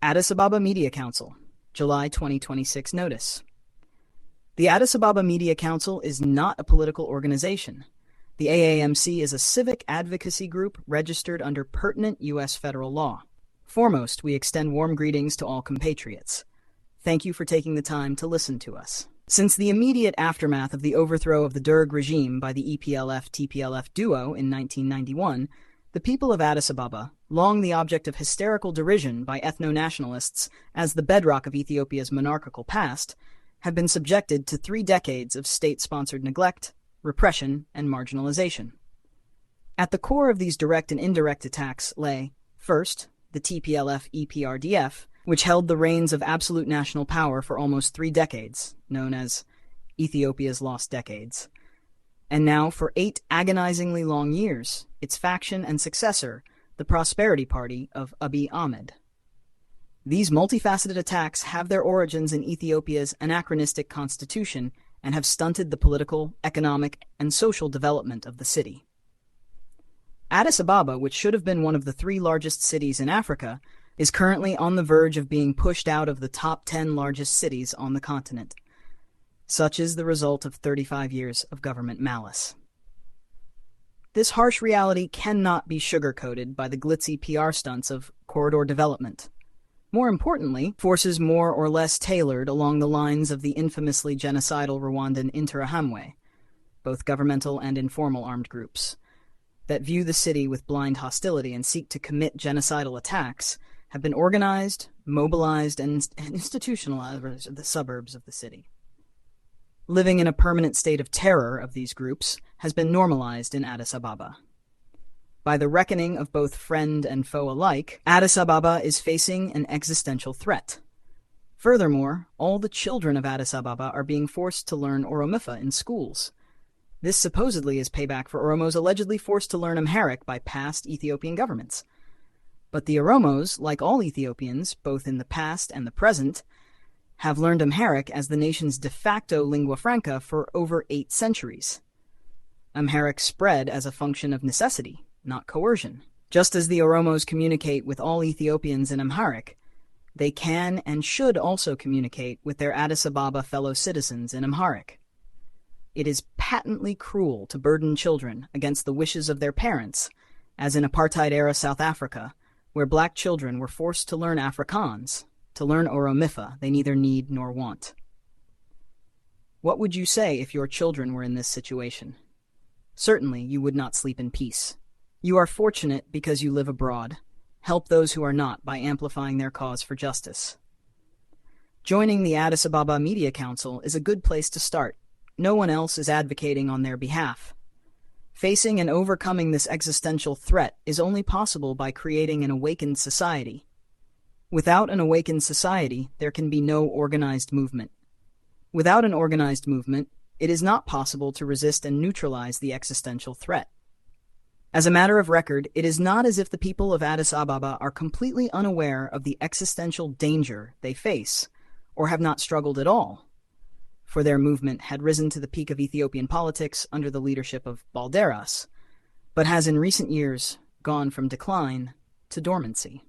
Addis Ababa Media Council, July 2026 notice. The Addis Ababa Media Council is not a political organization. The AAMC is a civic advocacy group registered under pertinent U.S. federal law. Foremost, we extend warm greetings to all compatriots. Thank you for taking the time to listen to us. Since the immediate aftermath of the overthrow of the Derg regime by the EPLF-TPLF duo in 1991, the people of Addis Ababa, long the object of hysterical derision by ethno-nationalists as the bedrock of Ethiopia's monarchical past, have been subjected to 3 decades of state-sponsored neglect, repression, and marginalization. At the core of these direct and indirect attacks lay, first, the TPLF-EPRDF, which held the reins of absolute national power for almost 3 decades, known as Ethiopia's lost decades. And now, for 8 agonizingly long years, its faction and successor, the Prosperity Party of Abiy Ahmed. These multifaceted attacks have their origins in Ethiopia's anachronistic constitution and have stunted the political, economic, and social development of the city. Addis Ababa, which should have been one of the 3 largest cities in Africa, is currently on the verge of being pushed out of the top 10 largest cities on the continent. Such is the result of 35 years of government malice. This harsh reality cannot be sugar-coated by the glitzy PR stunts of corridor development. More importantly, forces more or less tailored along the lines of the infamously genocidal Rwandan Interahamwe, both governmental and informal armed groups, that view the city with blind hostility and seek to commit genocidal attacks, have been organized, mobilized, and institutionalized in the suburbs of the city. Living in a permanent state of terror of these groups has been normalized in Addis Ababa. By the reckoning of both friend and foe alike, Addis Ababa is facing an existential threat. Furthermore, all the children of Addis Ababa are being forced to learn Oromifa in schools. This supposedly is payback for Oromos allegedly forced to learn Amharic by past Ethiopian governments. But the Oromos, like all Ethiopians, both in the past and the present, have learned Amharic as the nation's de facto lingua franca for over 8 centuries. Amharic spread as a function of necessity, not coercion. Just as the Oromos communicate with all Ethiopians in Amharic, they can and should also communicate with their Addis Ababa fellow citizens in Amharic. It is patently cruel to burden children against the wishes of their parents, as in apartheid-era South Africa, where black children were forced to learn Afrikaans, to learn Oromifa they neither need nor want. What would you say if your children were in this situation? Certainly you would not sleep in peace. You are fortunate because you live abroad. Help those who are not by amplifying their cause for justice. Joining the Addis Ababa Media Council is a good place to start. No one else is advocating on their behalf. Facing and overcoming this existential threat is only possible by creating an awakened society. Without an awakened society, there can be no organized movement. Without an organized movement, it is not possible to resist and neutralize the existential threat. As a matter of record, it is not as if the people of Addis Ababa are completely unaware of the existential danger they face, or have not struggled at all, for their movement had risen to the peak of Ethiopian politics under the leadership of Balderas, but has in recent years gone from decline to dormancy.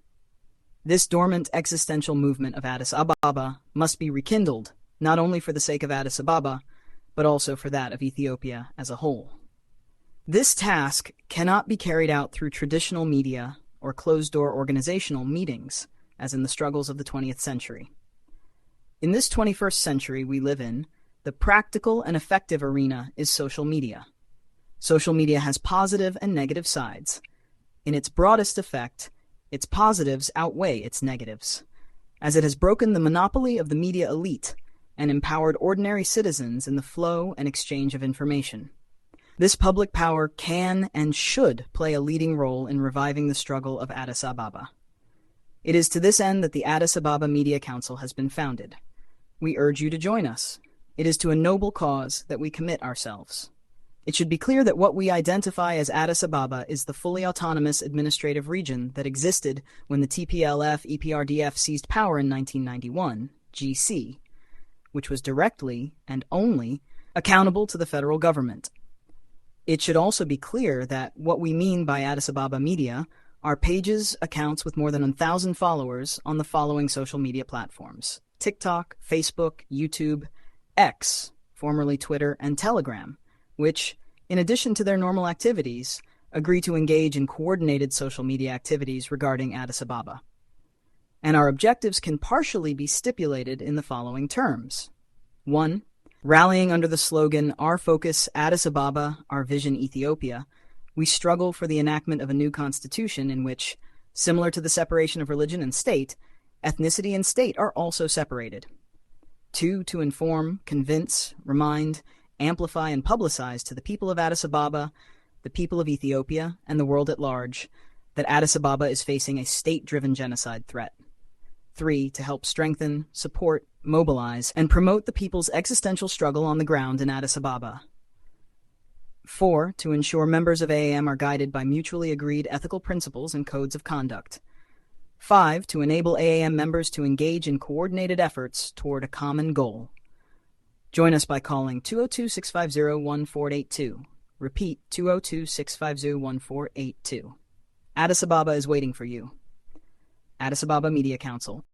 This dormant existential movement of Addis Ababa must be rekindled, not only for the sake of Addis Ababa, but also for that of Ethiopia as a whole. This task cannot be carried out through traditional media or closed-door organizational meetings, as in the struggles of the 20th century. In this 21st century we live in, the practical and effective arena is social media. Social media has positive and negative sides. In its broadest effect, its positives outweigh its negatives, as it has broken the monopoly of the media elite and empowered ordinary citizens in the flow and exchange of information. This public power can and should play a leading role in reviving the struggle of Addis Ababa. It is to this end that the Addis Ababa Media Council has been founded. We urge you to join us. It is to a noble cause that we commit ourselves. It should be clear that what we identify as Addis Ababa is the fully autonomous administrative region that existed when the TPLF-EPRDF seized power in 1991, GC, which was directly and only accountable to the federal government. It should also be clear that what we mean by Addis Ababa Media Our pages accounts with more than 1,000 followers on the following social media platforms: TikTok, Facebook, YouTube, X, formerly Twitter, and Telegram, which, in addition to their normal activities, agree to engage in coordinated social media activities regarding Addis Ababa. And our objectives can partially be stipulated in the following terms. 1. Rallying under the slogan, "Our Focus, Addis Ababa, Our Vision, Ethiopia," we struggle for the enactment of a new constitution in which, similar to the separation of religion and state, ethnicity and state are also separated. 2. To inform, convince, remind, amplify, and publicize to the people of Addis Ababa, the people of Ethiopia, and the world at large that Addis Ababa is facing a state-driven genocide threat. 3. To help strengthen, support, mobilize, and promote the people's existential struggle on the ground in Addis Ababa. 4. To ensure members of AAM are guided by mutually agreed ethical principles and codes of conduct. 5. To enable AAM members to engage in coordinated efforts toward a common goal. Join us by calling 202-650-1482. Repeat, 202-650-1482. Addis Ababa is waiting for you. Addis Ababa Media Council.